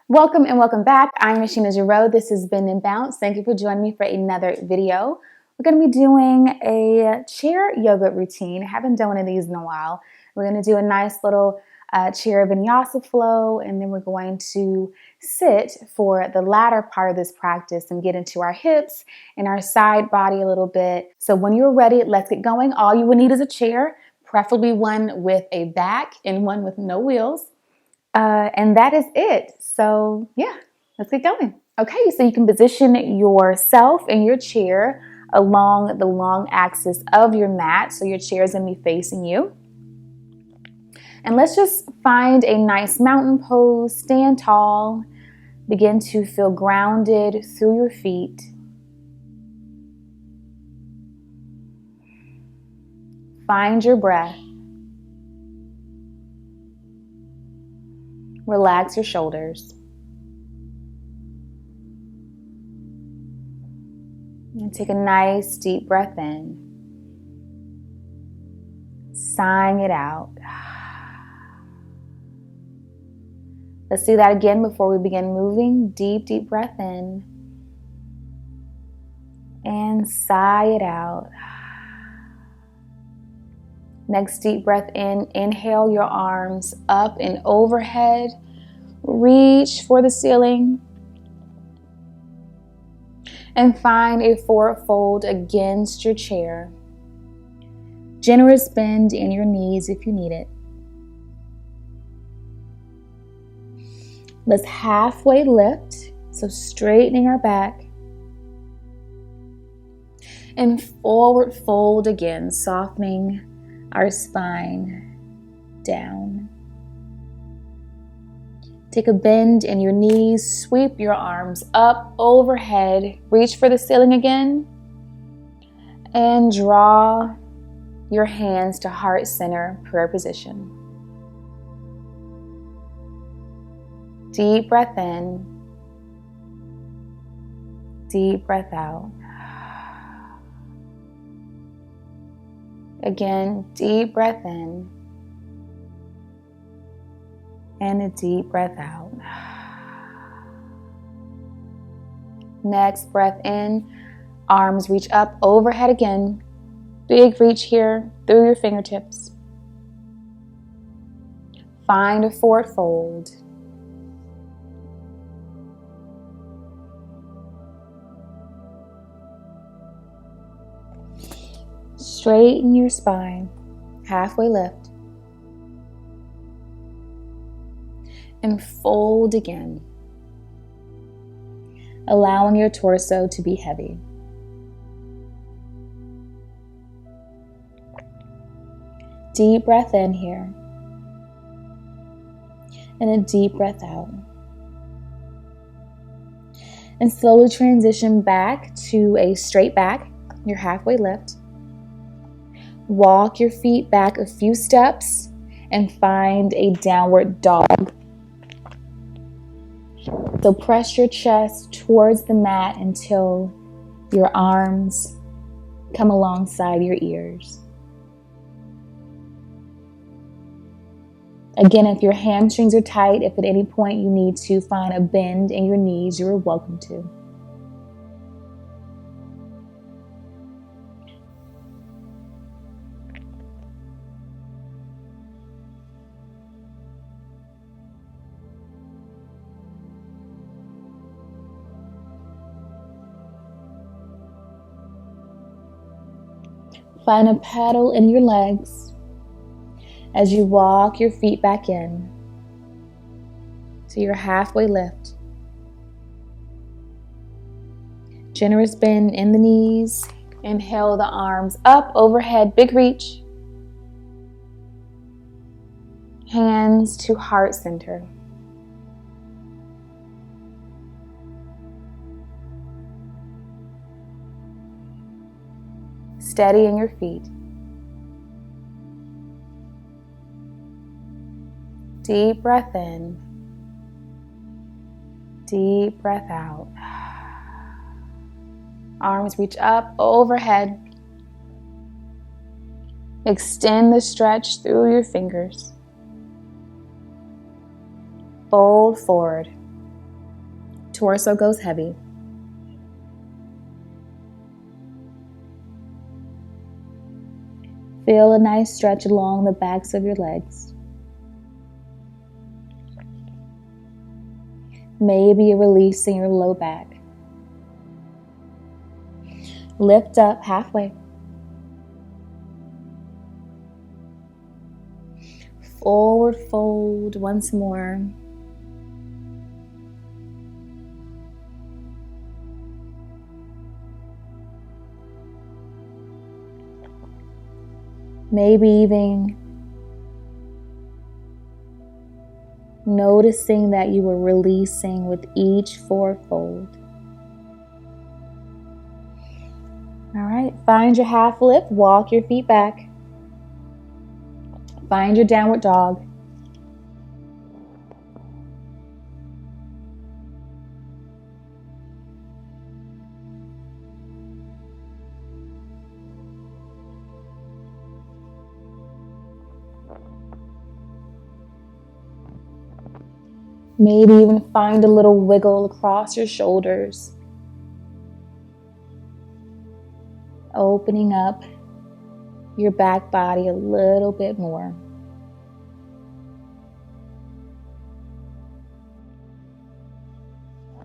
Welcome and welcome back. I'm Rasheena Jarreau. This has been In Bounce. Thank you for joining me for another video. We're going to be doing a chair yoga routine. I haven't done one of these in a while. We're going to do a nice little chair vinyasa flow, and then we're going to sit for the latter part of this practice and get into our hips and our side body a little bit. So when you're ready, let's get going. All you will need is a chair, preferably one with a back and one with no wheels. And that is it. So yeah, let's get going. Okay, so you can position yourself in your chair along the long axis of your mat. So your chair is going to be facing you. And let's just find a nice mountain pose, stand tall, begin to feel grounded through your feet. Find your breath. Relax your shoulders. And take a nice deep breath in. Sighing it out. Let's do that again before we begin moving. Deep, deep breath in. And sigh it out. Next deep breath in. Inhale your arms up and overhead. Reach for the ceiling. And find a forward fold against your chair. Generous bend in your knees if you need it. Let's halfway lift, so straightening our back. And forward fold again, softening our spine down. Take a bend in your knees, sweep your arms up overhead, reach for the ceiling again, and draw your hands to heart center, prayer position. Deep breath in, deep breath out. Again, deep breath in, and a deep breath out. Next breath in, arms reach up overhead again. Big reach here through your fingertips. Find a forward fold. Straighten your spine, halfway lift. And fold again, allowing your torso to be heavy. Deep breath in here, and a deep breath out. And slowly transition back to a straight back, your halfway lift. Walk your feet back a few steps and find a downward dog. So press your chest towards the mat until your arms come alongside your ears. Again, if your hamstrings are tight, if at any point you need to find a bend in your knees, you are welcome to. Find a paddle in your legs as you walk your feet back in to your halfway lift. Generous bend in the knees. Inhale the arms up overhead, big reach. Hands to heart center. Steady in your feet. Deep breath in. Deep breath out. Arms reach up overhead. Extend the stretch through your fingers. Fold forward. torso goes heavy. Feel a nice stretch along the backs of your legs. Maybe you're releasing your low back. Lift up halfway. Forward fold once more. Maybe even noticing that you were releasing with each forward fold. All right, find your half lift, walk your feet back. Find your downward dog. Maybe even find a little wiggle across your shoulders. Opening up your back body a little bit more.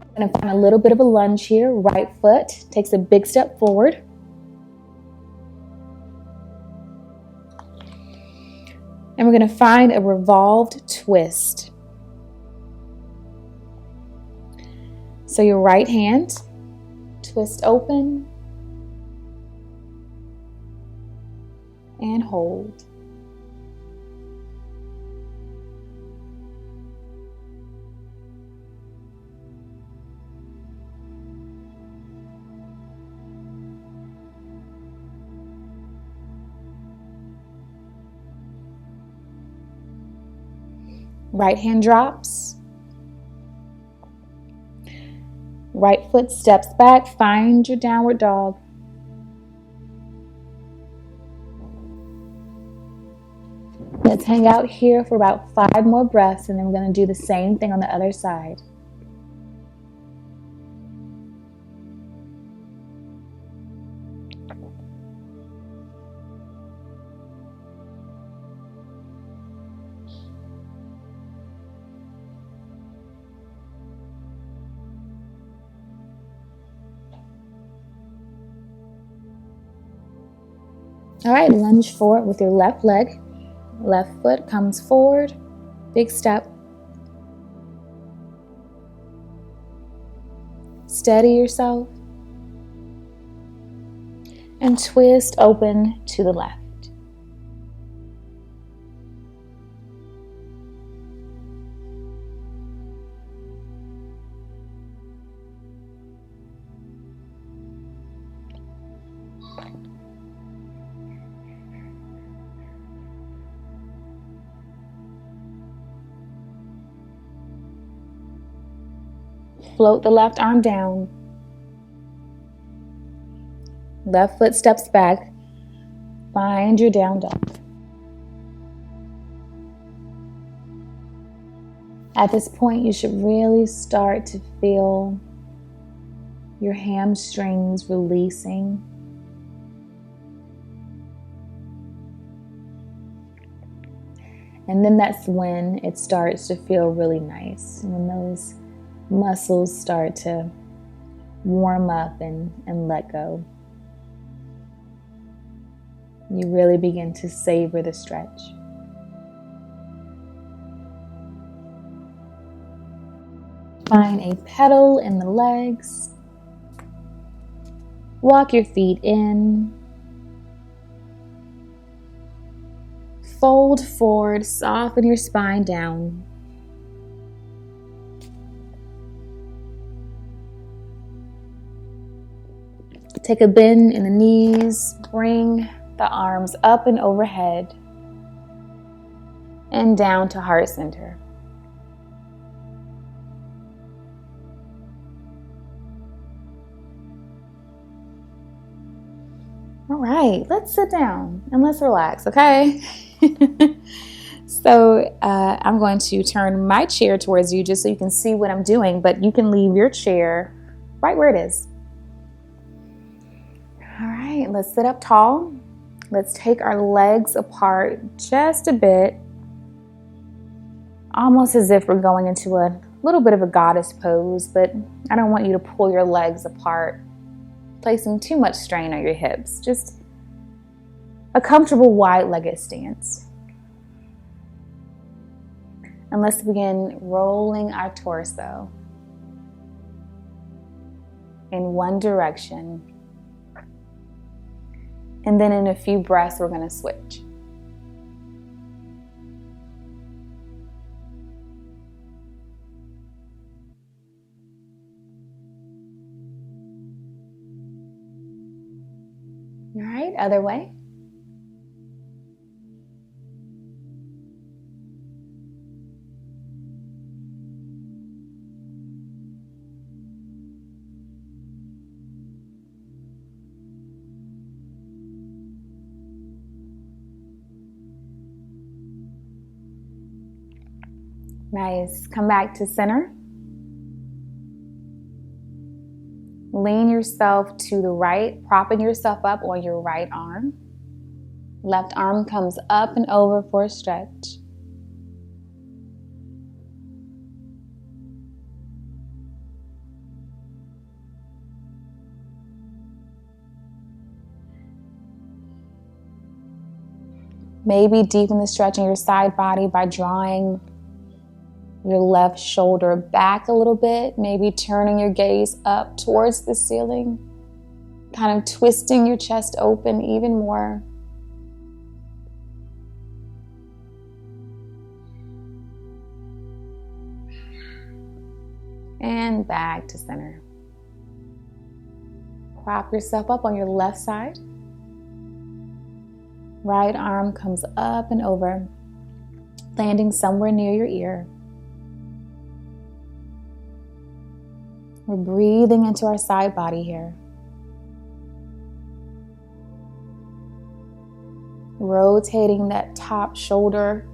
I'm going to find a little bit of a lunge here. Right foot takes a big step forward. And we're going to find a revolved twist. So your right hand, twist open and hold. Right hand drops. Right foot steps back. Find your downward dog. Let's hang out here for about 5 more breaths, and then we're going to do the same thing on the other side. All right, lunge forward with your left leg. Left foot comes forward, big step. Steady yourself. And twist open to the left. Float the left arm down. Left foot steps back. Find your down dog. At this point, you should really start to feel your hamstrings releasing. And then that's when it starts to feel really nice. When those muscles start to warm up and let go. You really begin to savor the stretch. Find a pedal in the legs. Walk your feet in. Fold forward, soften your spine down. Take a bend in the knees, bring the arms up and overhead and down to heart center. All right, let's sit down and let's relax, okay? So I'm going to turn my chair towards you just so you can see what I'm doing, but you can leave your chair right where it is. All right, let's sit up tall. Let's take our legs apart just a bit, almost as if we're going into a little bit of a goddess pose, but I don't want you to pull your legs apart, placing too much strain on your hips. Just a comfortable wide-legged stance. And let's begin rolling our torso in one direction. And then in a few breaths, we're going to switch. All right, other way. Nice. Come back to center. Lean yourself to the right, propping yourself up on your right arm. Left arm comes up and over for a stretch. Maybe deepen the stretch in your side body by drawing your left shoulder back a little bit, maybe turning your gaze up towards the ceiling, kind of twisting your chest open even more. And back to center. Prop yourself up on your left side. Right arm comes up and over, landing somewhere near your ear. We're breathing into our side body here. Rotating that top shoulder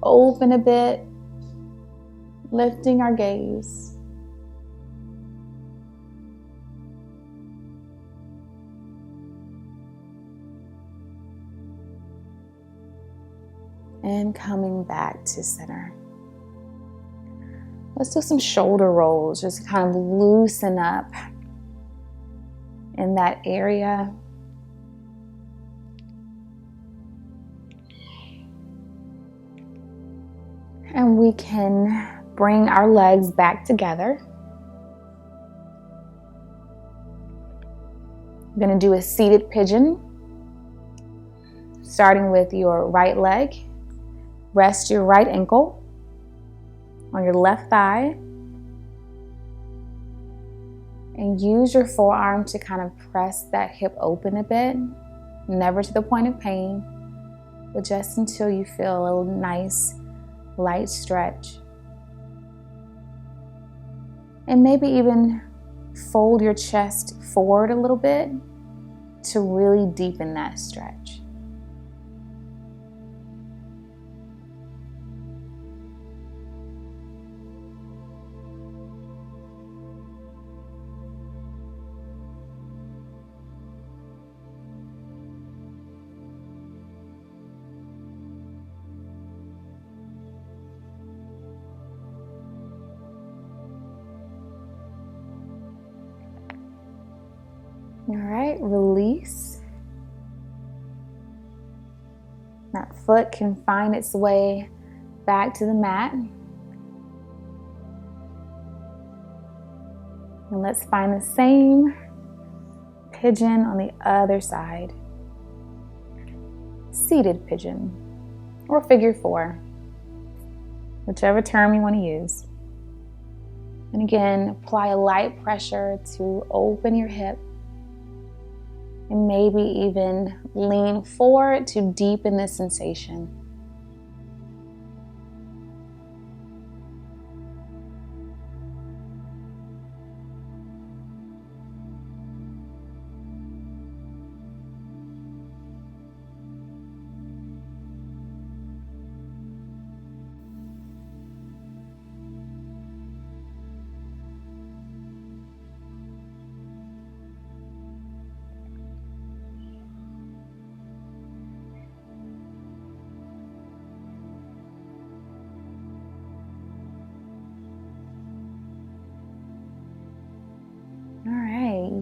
open a bit, lifting our gaze. And coming back to center. Let's do some shoulder rolls, just kind of loosen up in that area. And we can bring our legs back together. We're going to do a seated pigeon. Starting with your right leg. Rest your right ankle on your left thigh. And use your forearm to kind of press that hip open a bit. Never to the point of pain, but just until you feel a nice, light stretch. And maybe even fold your chest forward a little bit to really deepen that stretch. All right, release. That foot can find its way back to the mat. And let's find the same pigeon on the other side. Seated pigeon or figure four, whichever term you want to use. And again, apply a light pressure to open your hip. And maybe even lean forward to deepen the sensation.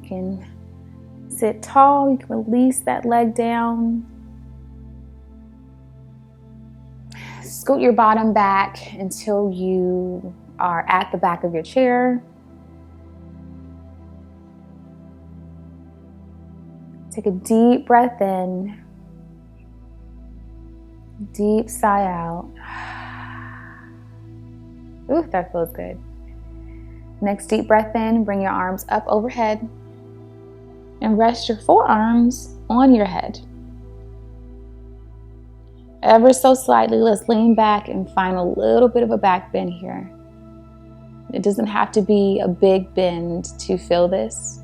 can sit tall. You can release that leg down. Scoot your bottom back until you are at the back of your chair. Take a deep breath in. Deep sigh out. Ooh, that feels good. Next deep breath in, bring your arms up overhead and rest your forearms on your head. Ever so slightly, let's lean back and find a little bit of a back bend here. It doesn't have to be a big bend to feel this.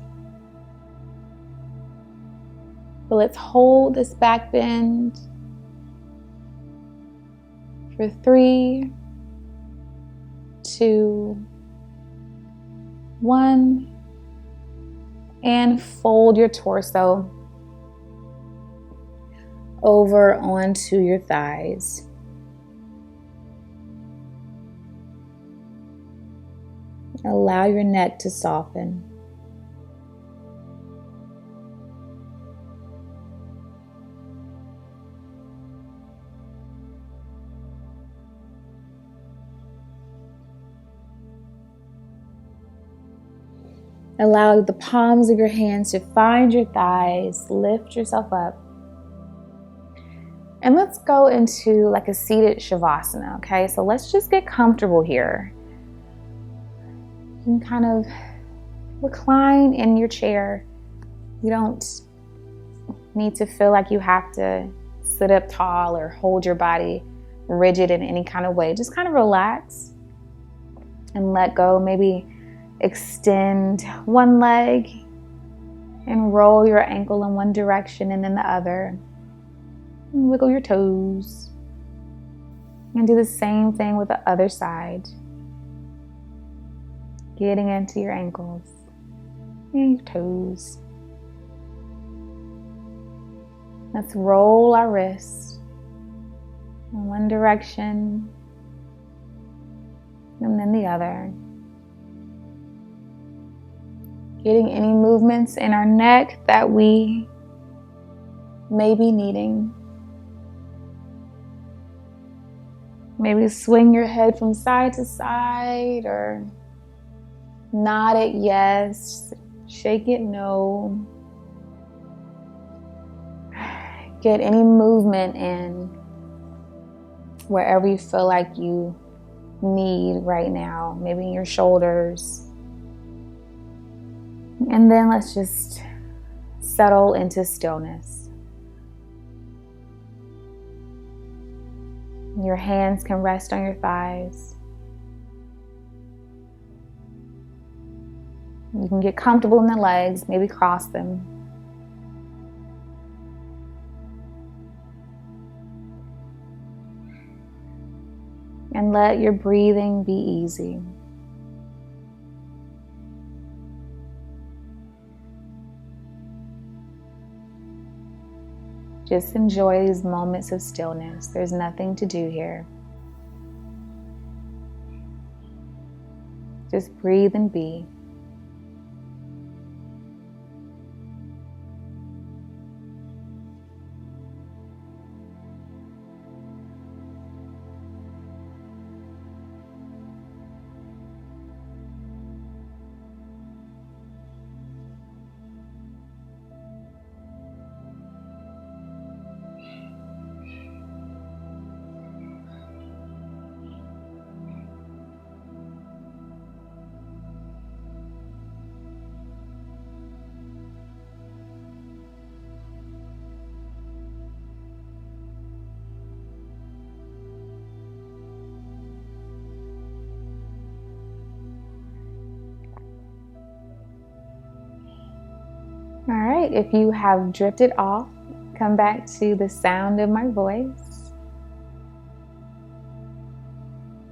But let's hold this back bend for 3, 2, 1, and fold your torso over onto your thighs. Allow your neck to soften. Allow the palms of your hands to find your thighs. Lift yourself up. And let's go into like a seated Savasana, okay? So let's just get comfortable here. You can kind of recline in your chair. You don't need to feel like you have to sit up tall or hold your body rigid in any kind of way. Just kind of relax and let go. Maybe extend one leg and roll your ankle in one direction and then the other. And wiggle your toes. And do the same thing with the other side. Getting into your ankles and your toes. Let's roll our wrists in one direction and then the other. Getting any movements in our neck that we may be needing. Maybe swing your head from side to side or nod it yes, shake it no. Get any movement in wherever you feel like you need right now, maybe in your shoulders. And then let's just settle into stillness. Your hands can rest on your thighs. You can get comfortable in the legs, maybe cross them. And let your breathing be easy. Just enjoy these moments of stillness. There's nothing to do here. Just breathe and be. All right, if you have drifted off, come back to the sound of my voice.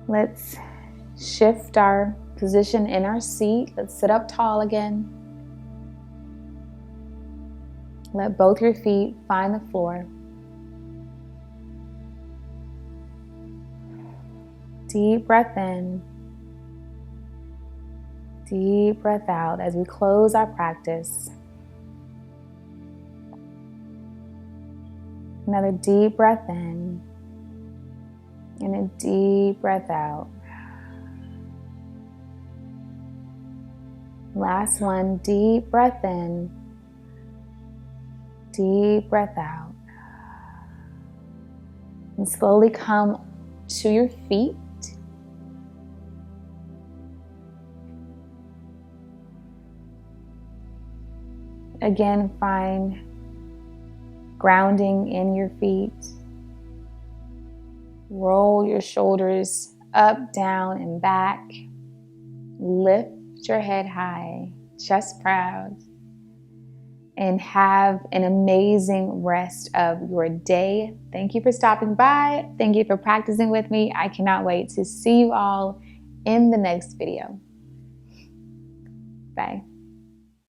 Let's shift our position in our seat. Let's sit up tall again. Let both your feet find the floor. Deep breath in. Deep breath out as we close our practice. Another deep breath in and a deep breath out. Last one, deep breath in, deep breath out. And slowly come to your feet. Again, find grounding in your feet. Roll your shoulders up, down, and back. Lift your head high, chest proud. And have an amazing rest of your day. Thank you for stopping by. Thank you for practicing with me. I cannot wait to see you all in the next video. Bye.